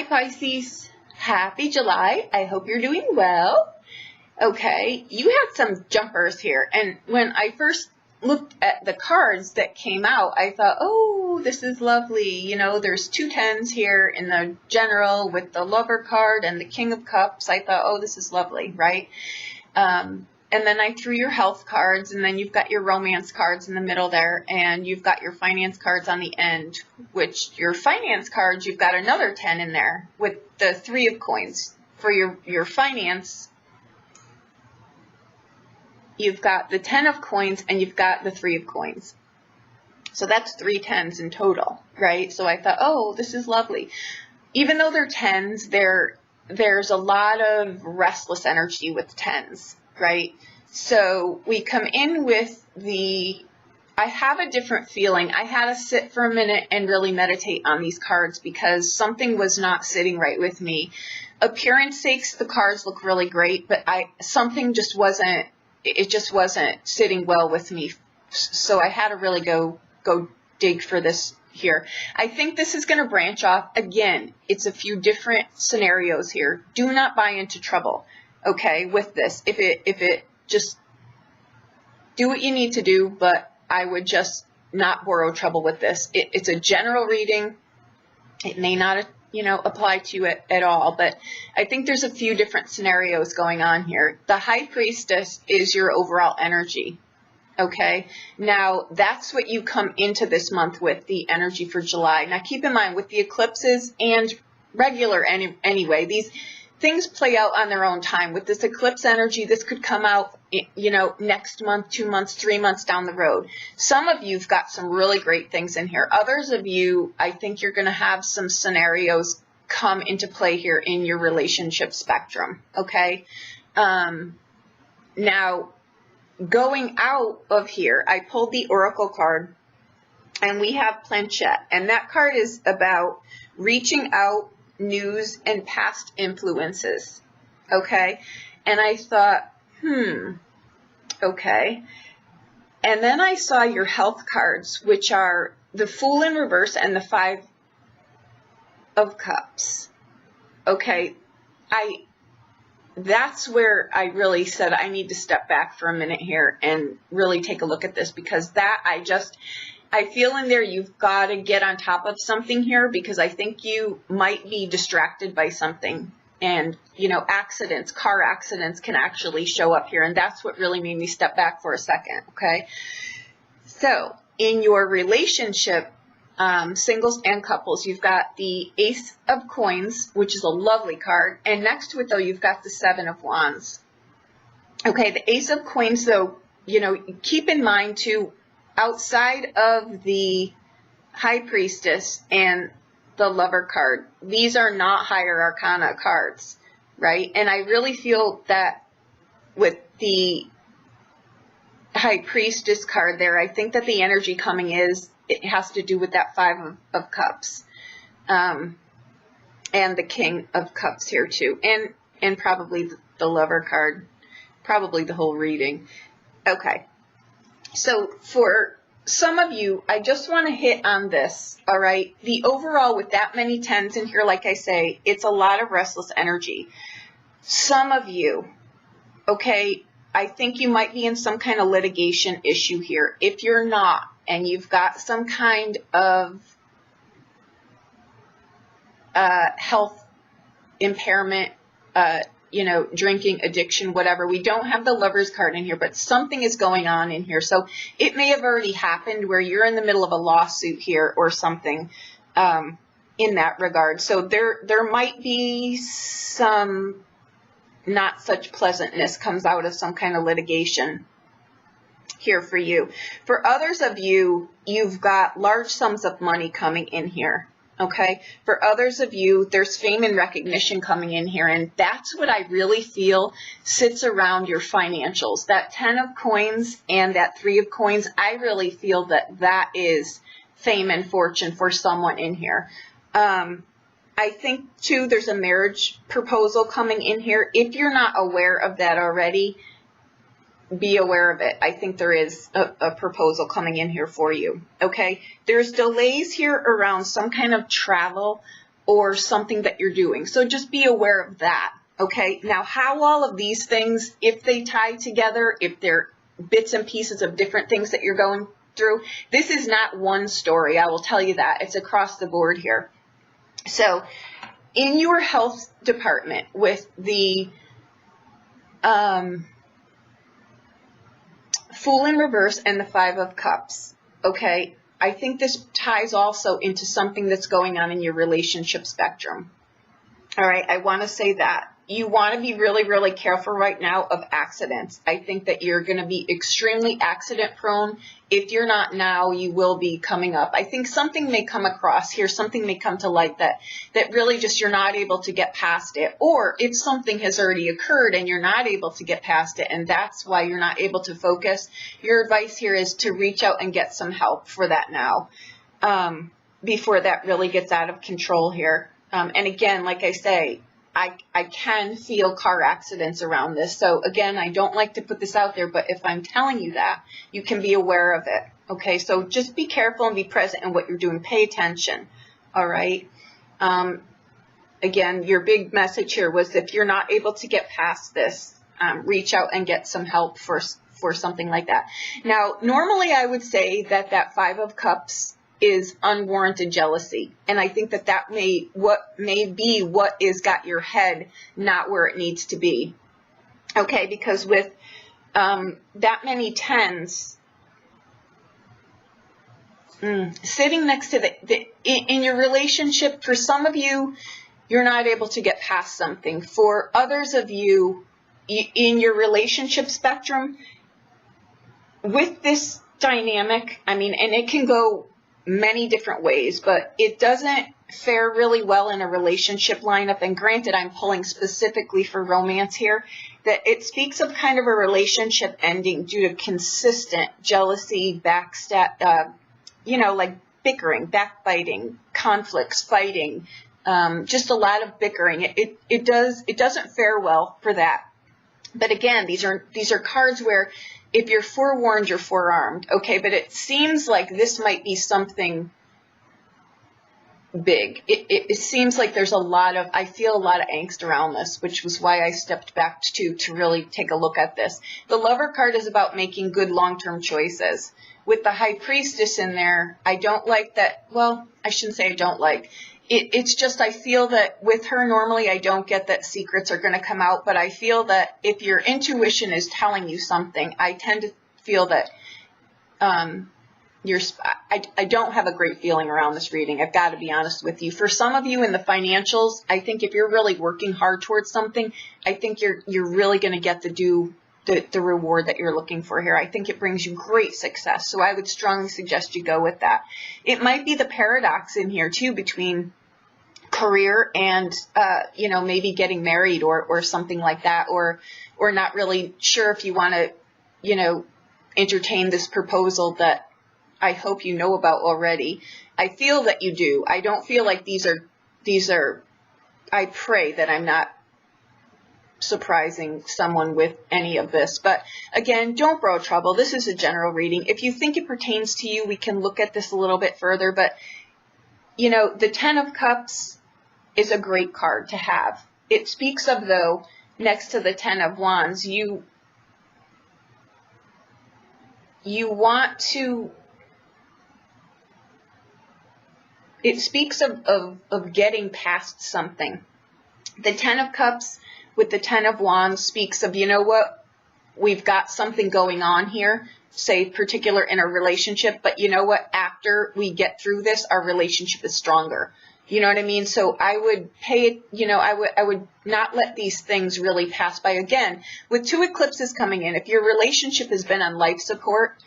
Hi Pisces, happy July. I hope you're doing well. Okay, you had some jumpers here, and when I first looked at the cards that came out, I thought, oh, this is lovely. You know, there's 2 10s here in the general with the Lover card and the King of Cups. I thought, oh, this is lovely, right? And then I threw your health cards, and then you've got your romance cards in the middle there, and you've got your finance cards on the end, which your finance cards, you've got another 10 in there with the 3 of coins. For your finance, you've got the 10 of coins, and you've got the 3 of coins. So that's 3 10s in total, right? So I thought, oh, this is lovely. Even though they're 10s, there's a lot of restless energy with 10s. Right? So we come in with I have a different feeling. I had to sit for a minute and really meditate on these cards because something was not sitting right with me. Appearance sakes, the cards look really great, but something just wasn't sitting well with me. So I had to really go dig for this here. I think this is going to branch off. Again, it's a few different scenarios here. Do not buy into trouble. Okay, with this, if it just do what you need to do, but I would just not borrow trouble with this. It's a general reading. It may not, apply to you at all, but I think there's a few different scenarios going on here. The High Priestess is your overall energy. Okay, now that's what you come into this month with, the energy for July. Now keep in mind with the eclipses and regular anyway, these things play out on their own time. With this eclipse energy, this could come out, next month, 2 months, 3 months down the road. Some of you've got some really great things in here. Others of you, I think you're going to have some scenarios come into play here in your relationship spectrum. Okay. Now, going out of here, I pulled the Oracle card, and we have Planchette, and that card is about reaching out, news, and past influences. Okay. And I thought, okay. And then I saw your health cards, which are the Fool in reverse and the 5 of Cups. Okay. That's where I really said I need to step back for a minute here and really take a look at this, because I feel in there you've got to get on top of something here, because I think you might be distracted by something. And, accidents, car accidents can actually show up here. And that's what really made me step back for a second. Okay. So in your relationship, singles and couples, you've got the Ace of Coins, which is a lovely card. And next to it, though, you've got the 7 of Wands. Okay. The Ace of Coins, though, keep in mind too, outside of the High Priestess and the Lover card, these are not higher arcana cards, right? And I really feel that with the High Priestess card there, I think that the energy coming it has to do with that 5 of Cups, and the King of Cups here too, and probably the Lover card, probably the whole reading. Okay. So for some of you, I just want to hit on this, all right? The overall, with that many 10s in here, like I say, it's a lot of restless energy. Some of you, okay, I think you might be in some kind of litigation issue here. If you're not, and you've got some kind of health impairment, drinking addiction, whatever. We don't have the Lover's card in here, but something is going on in here. So it may have already happened where you're in the middle of a lawsuit here or something in that regard. So there might be some not such pleasantness comes out of some kind of litigation here for you. For others of you, you've got large sums of money coming in here. Okay. For others of you, there's fame and recognition coming in here. And that's what I really feel sits around your financials. That 10 of coins and that 3 of coins, I really feel that is fame and fortune for someone in here. I think, too, there's a marriage proposal coming in here. If you're not aware of that already, be aware of it. I think there is a proposal coming in here for you. Okay. There's delays here around some kind of travel or something that you're doing. So just be aware of that. Okay, now how all of these things, if they tie together, if they're bits and pieces of different things that you're going through, this is not one story, I will tell you that. It's across the board here. So in your health department with the Fool in reverse and the Five of Cups, okay, I think this ties also into something that's going on in your relationship spectrum. All right, I want to say that. You want to be really, really careful right now of accidents. I think that you're going to be extremely accident prone. If you're not now, you will be coming up. I think something may come across here, something may come to light that really just you're not able to get past it. Or if something has already occurred and you're not able to get past it and that's why you're not able to focus, your advice here is to reach out and get some help for that now, before that really gets out of control here. And again, like I say, I can feel car accidents around this. So again, I don't like to put this out there, but if I'm telling you that, you can be aware of it. Okay, so just be careful and be present in what you're doing. Pay attention. All right. Again, your big message here was if you're not able to get past this, reach out and get some help for something like that. Now, normally I would say that Five of Cups is unwarranted jealousy. And I think that may be what is got your head not where it needs to be. Okay, because with that many tens sitting next to in your relationship, for some of you, you're not able to get past something. For others of you, in your relationship spectrum, with this dynamic, I mean, and it can go many different ways, but it doesn't fare really well in a relationship lineup. And granted, I'm pulling specifically for romance here, that it speaks of kind of a relationship ending due to consistent jealousy, backstab, like bickering, backbiting, conflicts, fighting, just a lot of bickering. It doesn't fare well for that. But again, these are cards where if you're forewarned, you're forearmed. Okay, but it seems like this might be something big. It seems like there's I feel a lot of angst around this, which was why I stepped back to really take a look at this. The Lover card is about making good long-term choices. With the High Priestess in there, I don't like that. Well, I shouldn't say I don't like. It's just I feel that with her, normally I don't get that secrets are going to come out, but I feel that if your intuition is telling you something, I tend to feel that I don't have a great feeling around this reading. I've got to be honest with you. For some of you in the financials, I think if you're really working hard towards something, I think you're really going to get the reward that you're looking for here. I think it brings you great success. So I would strongly suggest you go with that. It might be the paradox in here too between career and, maybe getting married or something like that, or not really sure if you want to, entertain this proposal that I hope you know about already. I feel that you do. I don't feel like these are, I pray that I'm not surprising someone with any of this. But again, don't grow trouble. This is a general reading. If you think it pertains to you, we can look at this a little bit further. But, the Ten of Cups is a great card to have. It speaks of, though, next to the Ten of Wands, you want to, it speaks of getting past something. The Ten of Cups with the Ten of Wands speaks of, we've got something going on here, say particular in a relationship, but after we get through this, our relationship is stronger. You know what I mean? So I would I would not let these things really pass by. Again, with two eclipses coming in, if your relationship has been on life support,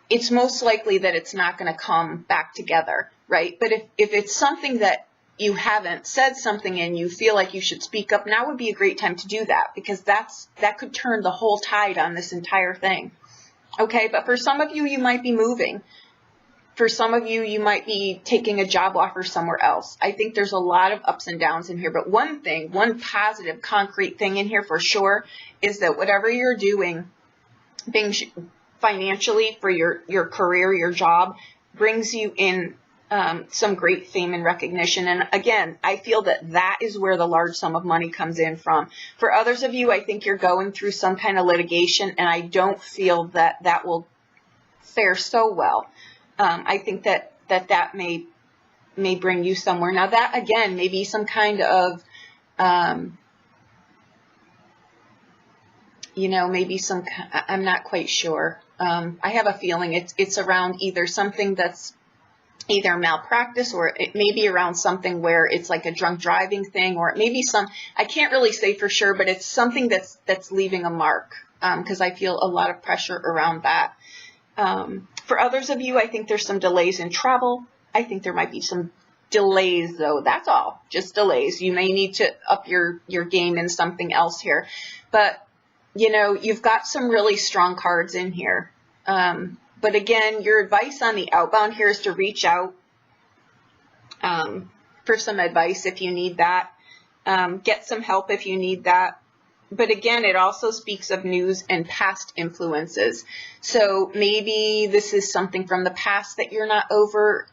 it's most likely that it's not going to come back together, right? But if it's something that you haven't said something and you feel like you should speak up, now would be a great time to do that, because that could turn the whole tide on this entire thing. Okay, but for some of you, you might be moving. For some of you, you might be taking a job offer somewhere else. I think there's a lot of ups and downs in here, but one positive, concrete thing in here for sure is that whatever you're doing, being financially for your career, your job, brings you in some great fame and recognition. And again, I feel that that is where the large sum of money comes in from. For others of you, I think you're going through some kind of litigation, and I don't feel that that will fare so well. I think that may bring you somewhere. Now that, again, may be some kind of, maybe I'm not quite sure. I have a feeling it's around either something that's either malpractice, or it may be around something where it's like a drunk driving thing, or it may be I can't really say for sure, but it's something that's leaving a mark, because I feel a lot of pressure around that. For others of you, I think there's some delays in travel. I think there might be some delays, though. That's all, just delays. You may need to up your game in something else here. But, you've got some really strong cards in here. But again, your advice on the outbound here is to reach out for some advice if you need that. Get some help if you need that. But again, it also speaks of news and past influences. So maybe this is something from the past that you're not over.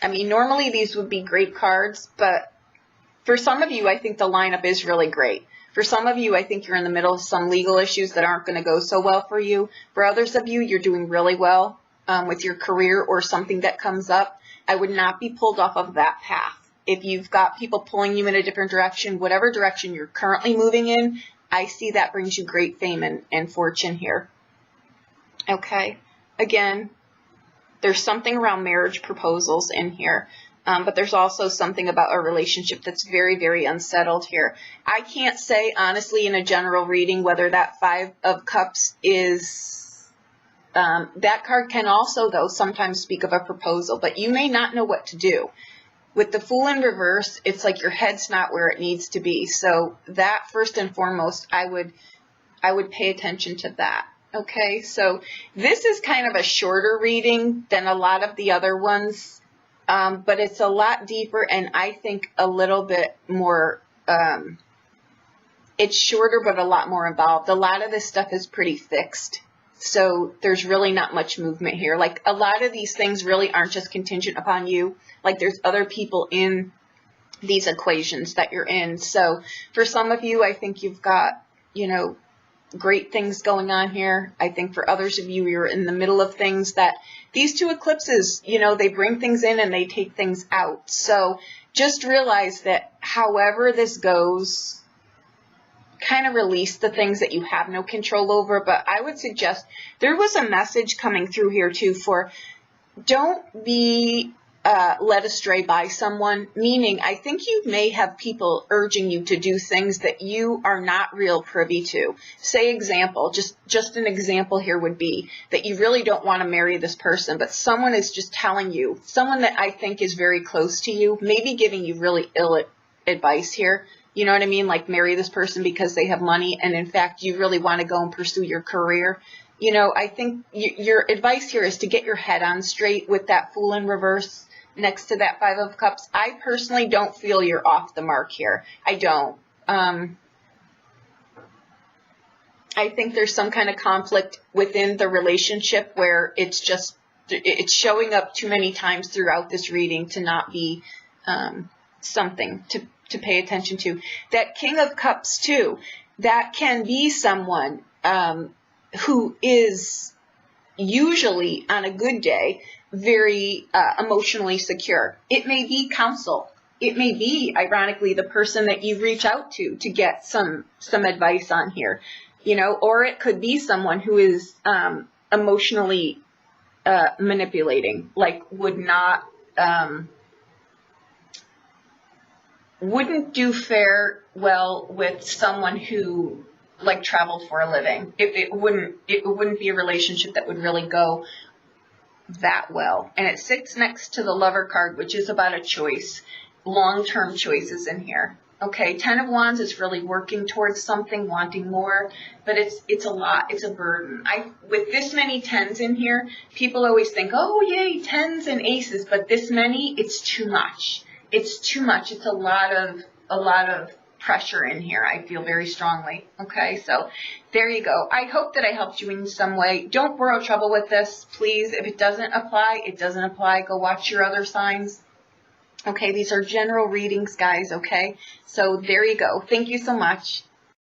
Normally these would be great cards, but for some of you, I think the lineup is really great. For some of you, I think you're in the middle of some legal issues that aren't going to go so well for you. For others of you, you're doing really well with your career or something that comes up. I would not be pulled off of that path. If you've got people pulling you in a different direction, whatever direction you're currently moving in, I see that brings you great fame and fortune here. Okay. Again, there's something around marriage proposals in here. But there's also something about a relationship that's very, very unsettled here. I can't say, honestly, in a general reading, whether that 5 of Cups is, that card can also, though, sometimes speak of a proposal, but you may not know what to do. With the Fool in reverse, it's like your head's not where it needs to be. So that, first and foremost, I would pay attention to that. Okay, so this is kind of a shorter reading than a lot of the other ones. But it's a lot deeper, and I think a little bit more, it's shorter but a lot more involved. A lot of this stuff is pretty fixed, so there's really not much movement here. Like, a lot of these things really aren't just contingent upon you. Like, there's other people in these equations that you're in. So for some of you, I think you've got, great things going on here. I think for others of you, you're in the middle of things that these 2 eclipses, they bring things in and they take things out. So just realize that however this goes, kind of release the things that you have no control over. But I would suggest there was a message coming through here too for don't be led astray by someone, meaning I think you may have people urging you to do things that you are not real privy to. Say example, just an example here would be that you really don't want to marry this person, but someone is just telling you, someone that I think is very close to you, maybe giving you really ill advice here. You know what I mean? Like, marry this person because they have money, and in fact, you really want to go and pursue your career. I think your advice here is to get your head on straight with that Fool in reverse next to that 5 of Cups. I personally don't feel you're off the mark here. I don't. I think there's some kind of conflict within the relationship where it's showing up too many times throughout this reading to not be something to pay attention to. That King of Cups too, that can be someone who is usually on a good day very emotionally secure. It may be counsel. It may be, ironically, the person that you reach out to get some advice on here, or it could be someone who is emotionally manipulating, like wouldn't do well with someone who like traveled for a living. It wouldn't be a relationship that would really go that well. And it sits next to the Lover card, which is about a choice, long-term choices in here. Okay, 10 of Wands is really working towards something, wanting more, but it's a lot. It's a burden. With this many 10s in here, people always think, oh yay, 10s and aces, but this many, it's too much. It's too much. It's a lot of pressure in here. I feel very strongly. Okay, so there you go. I hope that I helped you in some way. Don't borrow trouble with this, please. If it doesn't apply, it doesn't apply. Go watch your other signs. Okay, these are general readings, guys, okay? So there you go. Thank you so much.